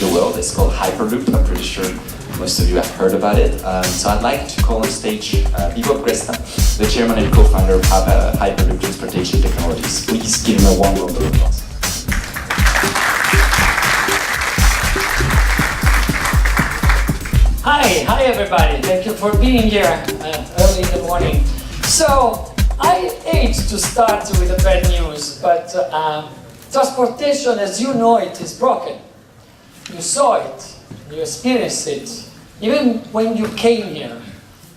the world. It's called Hyperloop. I'm pretty sure most of you have heard about it. So I'd like to call on stage Ivo Gresta, the chairman and co-founder of Hyperloop Transportation Technologies. Please give him a warm round of applause. Hi everybody. Thank you for being here early in the morning. So I hate to start with the bad news, but transportation as you know it is broken. You saw it, you experienced it. Even when you came here,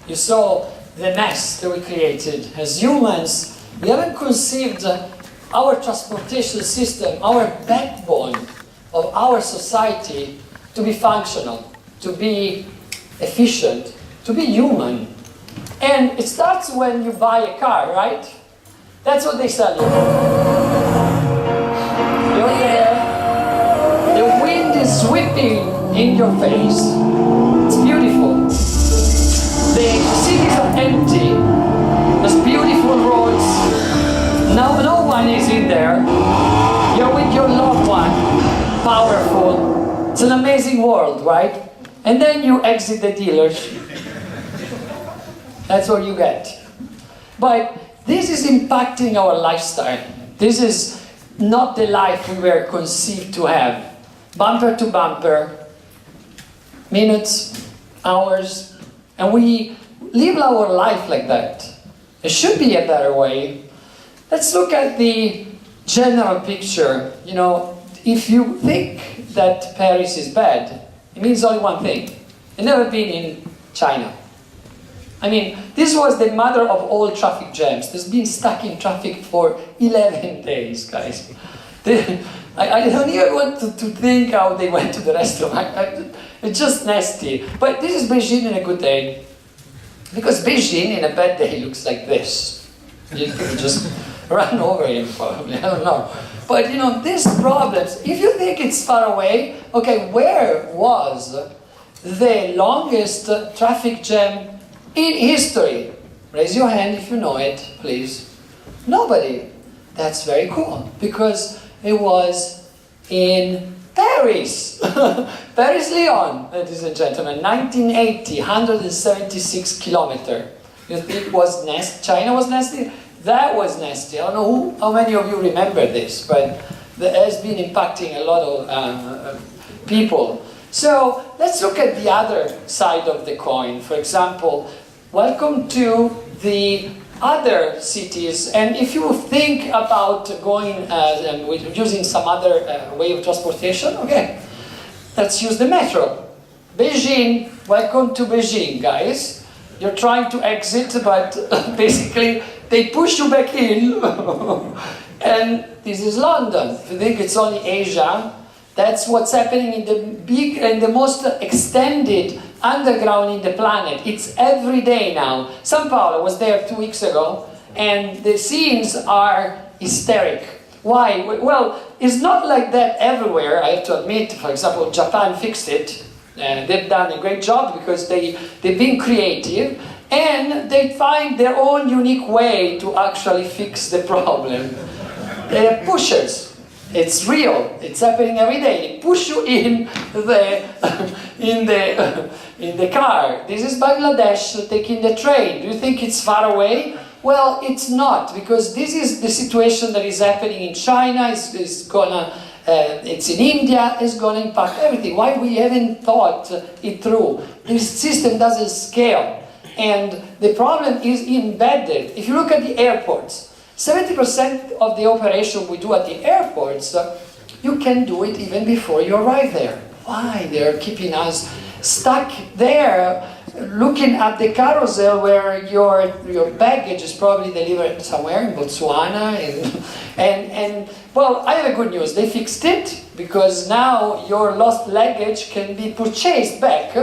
you saw the mess that we created. As humans, we haven't conceived our transportation system, our backbone of our society to be functional, to be efficient, to be human. And it starts when you buy a car, right? That's what they sell you. You're there, the wind is sweeping in your face. It's beautiful. The cities are empty. There's beautiful roads. No one is in there. You're with your loved one. Powerful. It's an amazing world, right? And then you exit the dealers. That's what you get. But this is impacting our lifestyle. This is not the life we were conceived to have. Bumper to bumper, minutes, hours, and we live our life like that. There should be a better way. Let's look at the general picture. You know, if you think that Paris is bad, it means only one thing. You've never been in China. I mean, this was the mother of all traffic jams. There's been stuck in traffic for 11 days, guys. I don't even want to think how they went to the restaurant. It's just nasty. But this is Beijing in a good day. Because Beijing in a bad day looks like this. You could just run over him probably, I don't know. But you know, these problems, if you think it's far away, okay, where was the longest traffic jam in history? Raise your hand if you know it, please. Nobody. That's very cool, because it was in Paris. Paris, Lyon, ladies and gentlemen, 1980, 176 kilometers. You think China was nasty? That was nasty. I don't know how many of you remember this, but it has been impacting a lot of people. So let's look at the other side of the coin. For example, welcome to the other cities. And if you think about going and using some other way of transportation, okay, let's use the metro. Beijing, welcome to Beijing, guys. You're trying to exit, but basically they push you back in. And this is London. If you think it's only Asia, that's what's happening in the big and the most extended underground in the planet. It's every day now. São Paulo was there 2 weeks ago, and the scenes are hysteric. Why? Well, it's not like that everywhere, I have to admit. For example, Japan fixed it. They've done a great job because they've been creative, and they find their own unique way to actually fix the problem. They're pushers. It's real. It's happening every day. They push you in the car. This is Bangladesh taking the train. Do you think it's far away? Well, it's not, because this is the situation that is happening in China. It's in India. It's going to impact everything. Why we haven't thought it through? This system doesn't scale, and the problem is embedded. If you look at the airports, 70% of the operation we do at the airports, you can do it even before you arrive there. Why? They're keeping us stuck there, looking at the carousel where your baggage is probably delivered somewhere in Botswana. And well, I have a good news. They fixed it, because now your lost luggage can be purchased back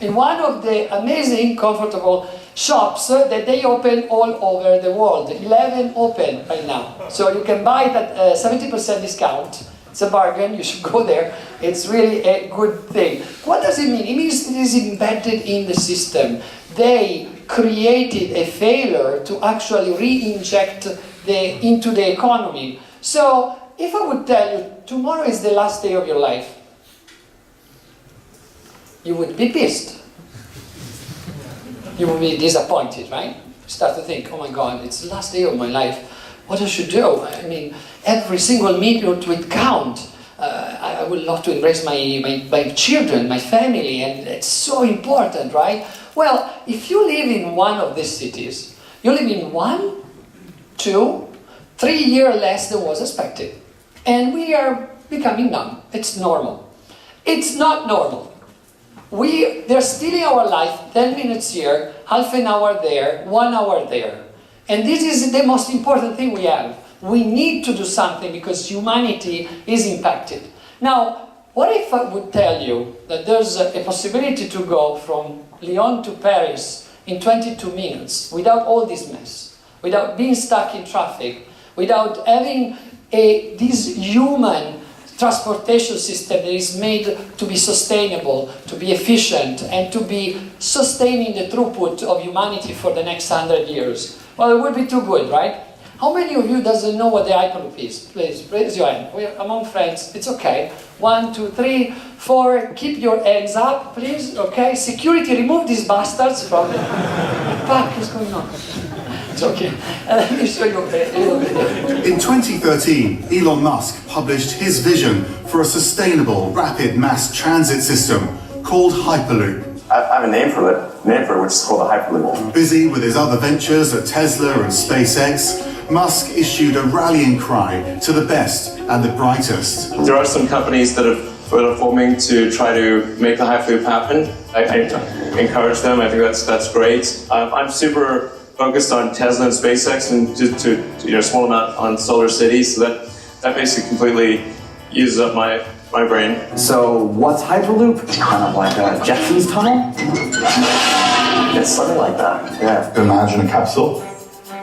in one of the amazing, comfortable shops that they open all over the world. 11 open right now. So you can buy that 70% discount. It's a bargain, you should go there. It's really a good thing. What does it mean? It means it is embedded in the system. They created a failure to actually re-inject into the economy. So if I would tell you, tomorrow is the last day of your life, you would be pissed. You would be disappointed, right? Start to think, oh my God, it's the last day of my life. What I should do? I mean, every single minute would count. I would love to embrace my children, my family, and it's so important, right? Well, if you live in one of these cities, you live in 1, 2, 3 years less than was expected. And we are becoming numb. It's normal. It's not normal. They're stealing our life, 10 minutes here, half an hour there, 1 hour there. And this is the most important thing we have. We need to do something because humanity is impacted. Now, what if I would tell you that there's a possibility to go from Lyon to Paris in 22 minutes without all this mess, without being stuck in traffic, without having this human transportation system that is made to be sustainable, to be efficient, and to be sustaining the throughput of humanity for the next 100 years? Well, it would be too good, right? How many of you doesn't know what the Hyperloop is? Please, raise your hand. We're among friends. It's okay. 1, 2, 3, 4. Keep your hands up, please. Okay. Security, remove these bastards from the fuck is going on? It's okay. Let me show you a little bit. In 2013, Elon Musk published his vision for a sustainable, rapid mass transit system called Hyperloop. I have a name for it, which is called the Hyperloop. Busy with his other ventures at Tesla and SpaceX, Musk issued a rallying cry to the best and the brightest. There are some companies that are forming to try to make the Hyperloop happen. I encourage them. I think that's great. I'm super focused on Tesla and SpaceX and to small amount on solar cities. So that basically completely uses up my brain. So what's Hyperloop? Kind of like a Jetsons tunnel? It's something like that, yeah. Imagine a capsule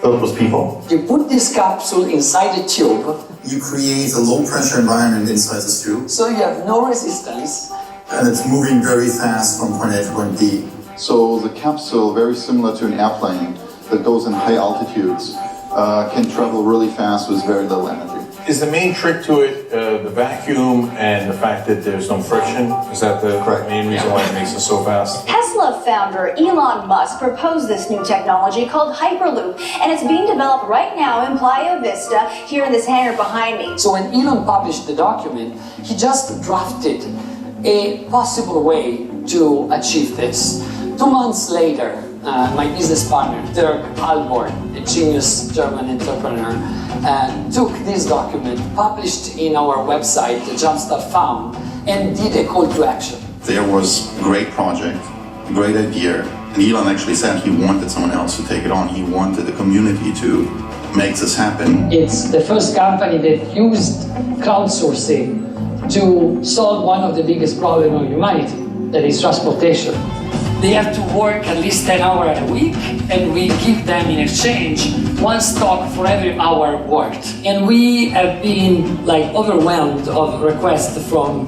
filled with people. You put this capsule inside a tube, You create a low-pressure environment inside this tube, so you have no resistance. and it's moving very fast from point A to point B. So the capsule, very similar to an airplane that goes in high altitudes, can travel really fast with very little energy. Is the main trick to it the vacuum and the fact that there's no friction? Is that the main reason why it makes it so fast? Tesla founder Elon Musk proposed this new technology called Hyperloop, and it's being developed right now in Playa Vista, here in this hangar behind me. So when Elon published the document, he just drafted a possible way to achieve this. 2 months later, my business partner, Dirk Alborn, a genius German entrepreneur, took this document, published in our website, the Jumpstart Found, and did a call to action. There was a great project, a great idea, and Elon actually said he wanted someone else to take it on. He wanted the community to make this happen. It's the first company that used crowdsourcing to solve one of the biggest problems of humanity, that is transportation. They have to work at least 10 hours a week, and we give them in exchange 1 stock for every hour worked. And we have been overwhelmed of requests from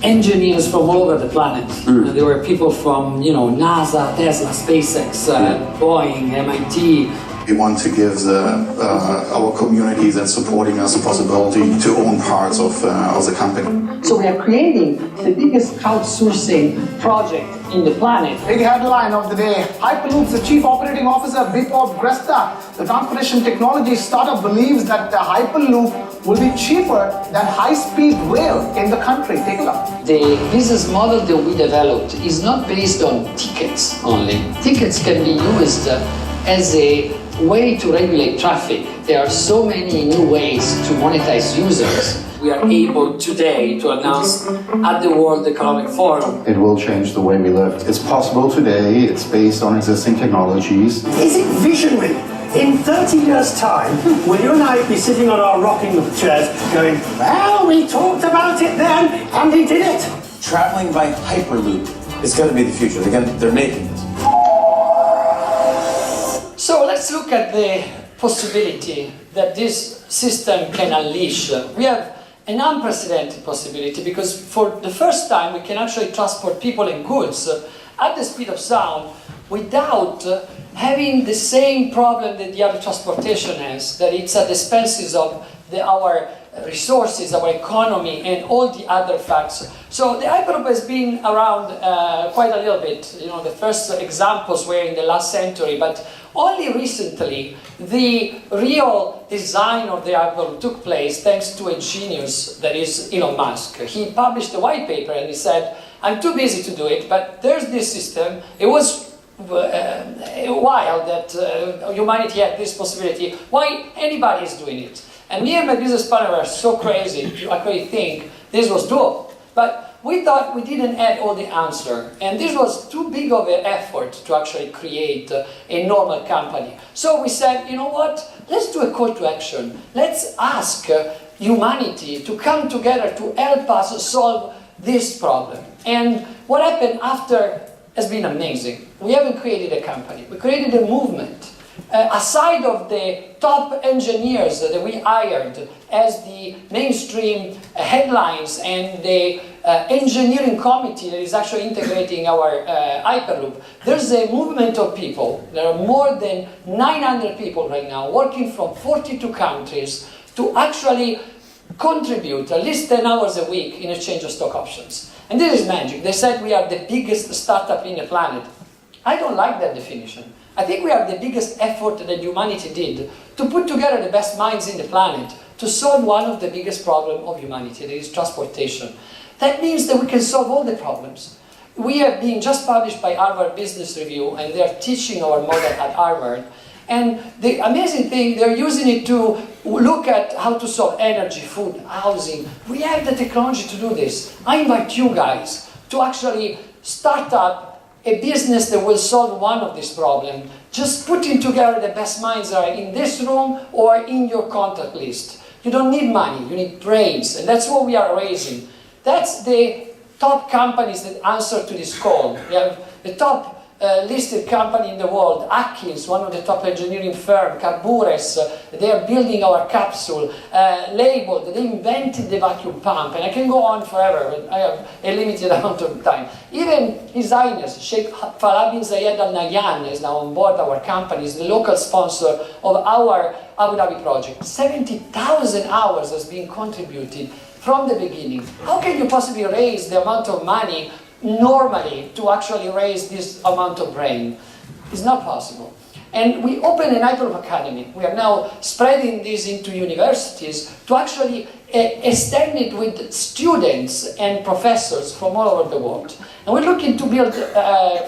engineers from all over the planet. There were people from NASA, Tesla, SpaceX, Boeing, MIT. We want to give our communities that supporting us a possibility to own parts of the company. So we are creating the biggest crowdsourcing project in the planet. Big headline of the day. Hyperloop's the chief operating officer, Bipop Gresta. The transportation technology startup believes that the Hyperloop will be cheaper than high-speed rail in the country. Take a look. The business model that we developed is not based on tickets only. Tickets can be used as a way to regulate traffic. There are so many new ways to monetize users. We are able today to announce at the World Economic Forum. It will change the way we live. It's possible today, it's based on existing technologies. Is it visionary? In 30 years' time, will you and I be sitting on our rocking chairs going, well, we talked about it then, and he did it? Traveling by Hyperloop is going to be the future. They're making it. So let's look at the possibility that this system can unleash. We have an unprecedented possibility because for the first time we can actually transport people and goods at the speed of sound without having the same problem that the other transportation has, that it's at the expenses of our resources, our economy, and all the other facts. So the Hyperloop has been around quite a little bit. You know, the first examples were in the last century, but only recently the real design of the Hyperloop took place thanks to a genius that is Elon Musk. He published a white paper and he said, I'm too busy to do it, but there's this system. It was wild that humanity had this possibility. Why anybody is doing it? And me and my business partner were so crazy to actually think this was doable. But we thought we didn't have all the answer. And this was too big of an effort to actually create a normal company. So we said, you know what? Let's do a call to action. Let's ask humanity to come together to help us solve this problem. And what happened after has been amazing. We haven't created a company. We created a movement. Aside of the top engineers that we hired as the mainstream headlines and the engineering committee that is actually integrating our Hyperloop, there's a movement of people. There are more than 900 people right now working from 42 countries to actually contribute at least 10 hours a week in exchange of stock options. And this is magic. They said we are the biggest startup in the planet. I don't like that definition. I think we are the biggest effort that humanity did to put together the best minds in the planet to solve one of the biggest problems of humanity, that is transportation. That means that we can solve all the problems. We have been just published by Harvard Business Review, and they're teaching our model at Harvard. And the amazing thing, they're using it to look at how to solve energy, food, housing. We have the technology to do this. I invite you guys to actually start up a business that will solve one of these problems. Just putting together the best minds that are in this room or in your contact list. You don't need money, you need brains, and that's what we are raising. That's the top companies that answer to this call. We have the top listed company in the world, Atkins, one of the top engineering firms, Carbures, they are building our capsule, Labeled, they invented the vacuum pump, and I can go on forever, but I have a limited amount of time. Even His Highness, Sheikh Falah bin Zayed Al Nahyan is now on board our company, is the local sponsor of our Abu Dhabi project. 70,000 hours has been contributed from the beginning. How can you possibly raise the amount of money normally to actually raise this amount of brain? It's not possible. And we opened an Hyperloop Academy. We are now spreading this into universities to actually extend it with students and professors from all over the world. And we're looking to build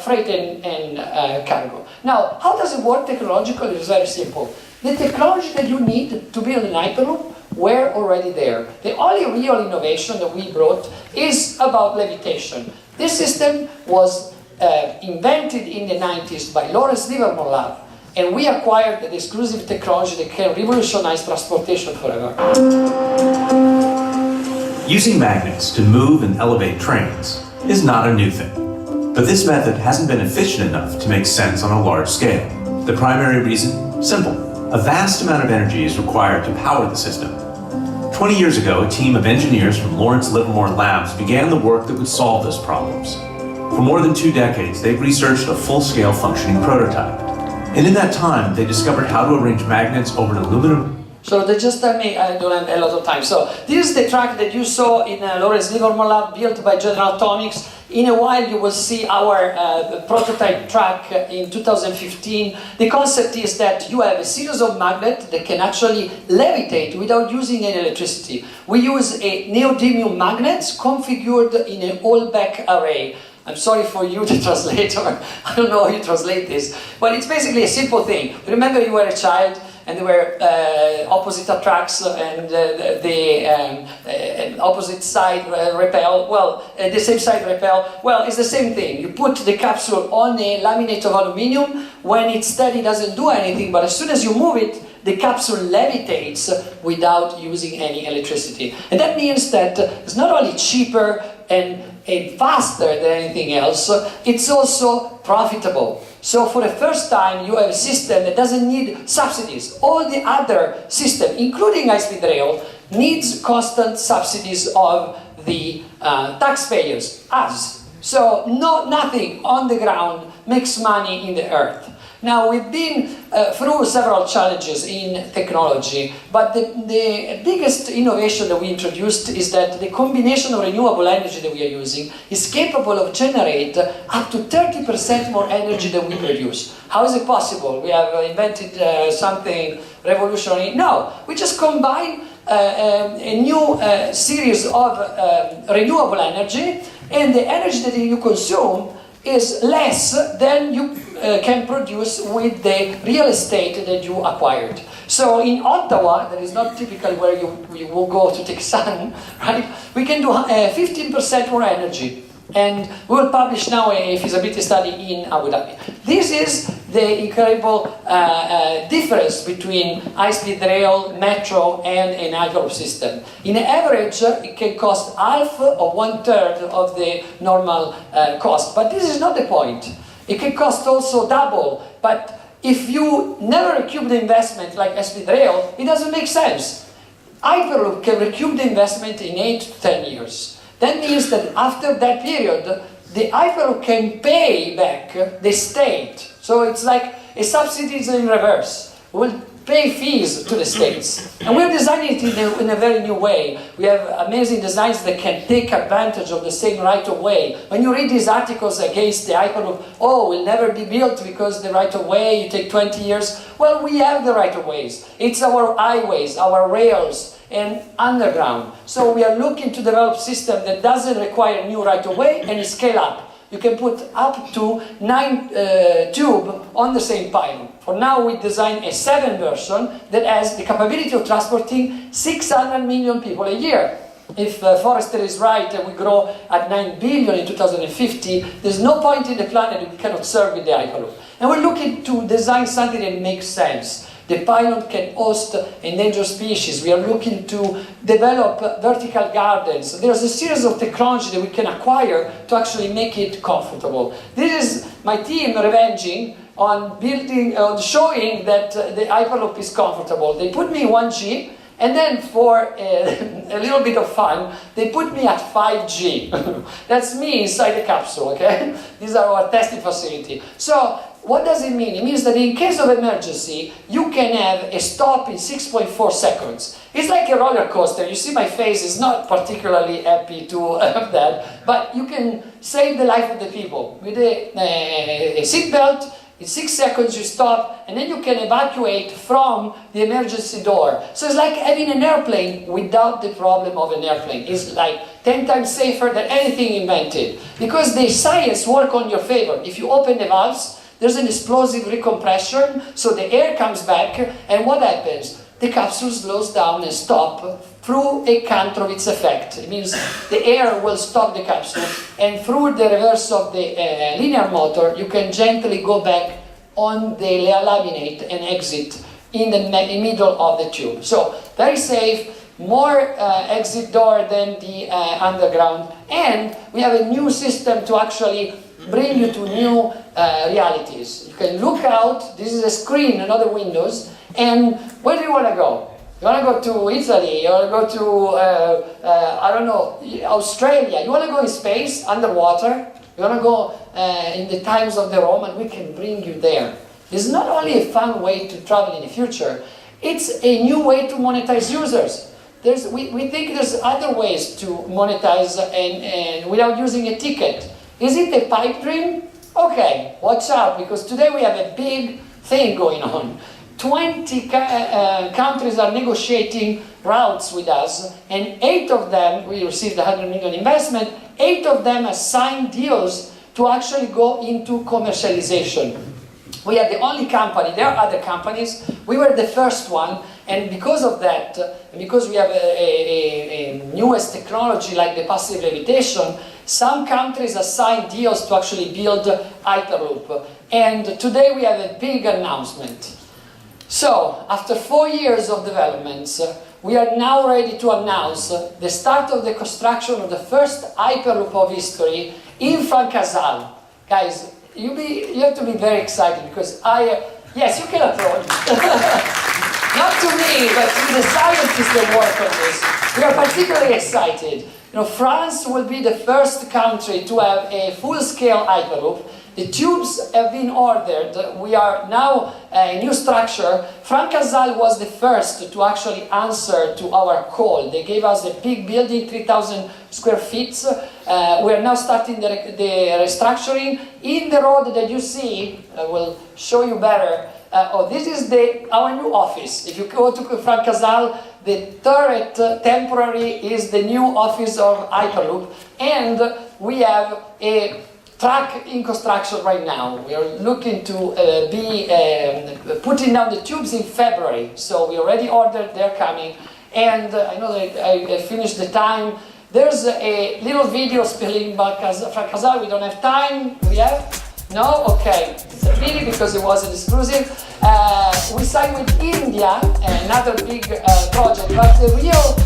freight and cargo. Now, how does it work technologically? It's very simple. The technology that you need to build an Hyperloop were already there. The only real innovation that we brought is about levitation. This system was invented in the 90s by Lawrence Livermore Lab, and we acquired the exclusive technology that can revolutionize transportation forever. Using magnets to move and elevate trains is not a new thing, but this method hasn't been efficient enough to make sense on a large scale. The primary reason? Simple. A vast amount of energy is required to power the system. 20 years ago, a team of engineers from Lawrence Livermore Labs began the work that would solve those problems. For more than 2 decades, they've researched a full-scale functioning prototype. And in that time, they discovered how to arrange magnets over an aluminum. So they just tell me I don't have a lot of time. So this is the track that you saw in Lawrence Livermore Lab, built by General Atomics. In a while you will see our prototype track in 2015. The concept is that you have a series of magnets that can actually levitate without using any electricity. We use a neodymium magnets configured in an all-back array. I'm sorry for you, the translator. I don't know how you translate this. But it's basically a simple thing. Remember you were a child and there were opposite attracts and the opposite side repel. Well, the same side repel. Well, it's the same thing. You put the capsule on a laminate of aluminium. When it's steady, it doesn't do anything. But as soon as you move it, the capsule levitates without using any electricity. And that means that it's not only cheaper and faster than anything else, it's also profitable. So for the first time, you have a system that doesn't need subsidies. All the other systems, including high-speed rail, needs constant subsidies of the taxpayers, us. So nothing on the ground makes money in the earth. Now, we've been through several challenges in technology, but the biggest innovation that we introduced is that the combination of renewable energy that we are using is capable of generate up to 30% more energy than we produce. How is it possible? We have invented something revolutionary? No, we just combine a new series of renewable energy, and the energy that you consume is less than you can produce with the real estate that you acquired. So in Ottawa, that is not typically where you will go to take sun, right? We can do 15% more energy. And we will publish now a feasibility study in Abu Dhabi. This is the incredible difference between high-speed rail, metro, and an Hyperloop system. In average, it can cost half or 1/3 of the normal cost. But this is not the point. It can cost also double. But if you never recoup the investment like high-speed rail, it doesn't make sense. Hyperloop can recoup the investment in 8 to 10 years. That means that after that period, the Hyperloop can pay back the state. So it's like a subsidy is in reverse. We'll pay fees to the states. And we're designing it in a very new way. We have amazing designs that can take advantage of the same right-of-way. When you read these articles against the Hyperloop, oh, will never be built because the right-of-way, you take 20 years. Well, we have the right-of-ways. It's our highways, our rails, and underground. So we are looking to develop a system that doesn't require new right-of-way and scale up. You can put up to 9 tubes on the same pylon. For now, we designed a 7 version that has the capability of transporting 600 million people a year. If Forrester is right and we grow at 9 billion in 2050, there's no point in the planet that we cannot serve with the Hyperloop. And we're looking to design something that makes sense. The pylon can host endangered species. We are looking to develop vertical gardens. There's a series of technology that we can acquire to actually make it comfortable. This is my team revenging on showing that the Hyperloop is comfortable. They put me in 1G, and then for a little bit of fun, they put me at 5G. That's me inside the capsule, okay? These are our testing facility. So, what does it mean? It means that in case of emergency, you can have a stop in 6.4 seconds. It's like a roller coaster. You see my face is not particularly happy to have that, but you can save the life of the people. With a seatbelt, in 6 seconds you stop, and then you can evacuate from the emergency door. So it's like having an airplane without the problem of an airplane. It's like 10 times safer than anything invented. Because the science works on your favor. If you open the valves, there's an explosive recompression, so the air comes back, and what happens? The capsule slows down and stops through a Kantrovitz effect. It means the air will stop the capsule, and through the reverse of the linear motor, you can gently go back on the laminate and exit in the middle of the tube. So, very safe, more exit door than the underground, and we have a new system to actually bring you to new realities. You can look out, this is a screen, another windows, and where do you want to go? You want to go to Italy, you want to go to, I don't know, Australia, you want to go in space, underwater, you want to go in the times of the Roman, we can bring you there. It's not only a fun way to travel in the future, it's a new way to monetize users. We think there's other ways to monetize and without using a ticket. Is it a pipe dream? Okay, watch out, because today we have a big thing going on. 20 countries are negotiating routes with us, and 8 of them, we received 100 million investment, 8 of them have signed deals to actually go into commercialization. We are the only company, there are other companies, we were the first one, and because of that, because we have a newest technology like the passive levitation, some countries have signed deals to actually build Hyperloop. And today we have a big announcement. So, after 4 years of developments, we are now ready to announce the start of the construction of the first Hyperloop of history in Francasal. Guys, you have to be very excited because yes, you can applaud. Not to me, but to the scientists that work on this. We are particularly excited France will be the first country to have a full-scale Hyperloop. The tubes have been ordered. We are now a new structure. Francazal was the first to actually answer to our call. They gave us a big building, 3,000 square feet. We are now starting the restructuring. In the road that you see, I will show you better. This is our new office. If you go to Francazal, the turret temporary is the new office of Hyperloop, and we have a track in construction right now. We are looking to be putting down the tubes in February, so we already ordered, they're coming, and I know that I finished the time. There's a little video spilling about Francazal. We don't have time. We have? No? Okay. It's a pity because it wasn't exclusive. We signed with India, another big project, but the real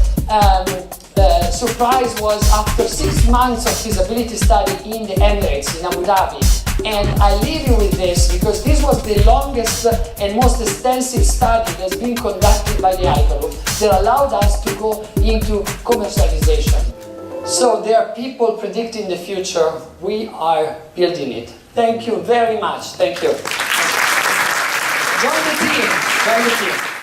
surprise was after 6 months of feasibility study in the Emirates, in Abu Dhabi. And I leave you with this because this was the longest and most extensive study that's been conducted by the Hyperloop that allowed us to go into commercialization. So there are people predicting the future. We are building it. Thank you very much. Thank you. Join the team. Join the team.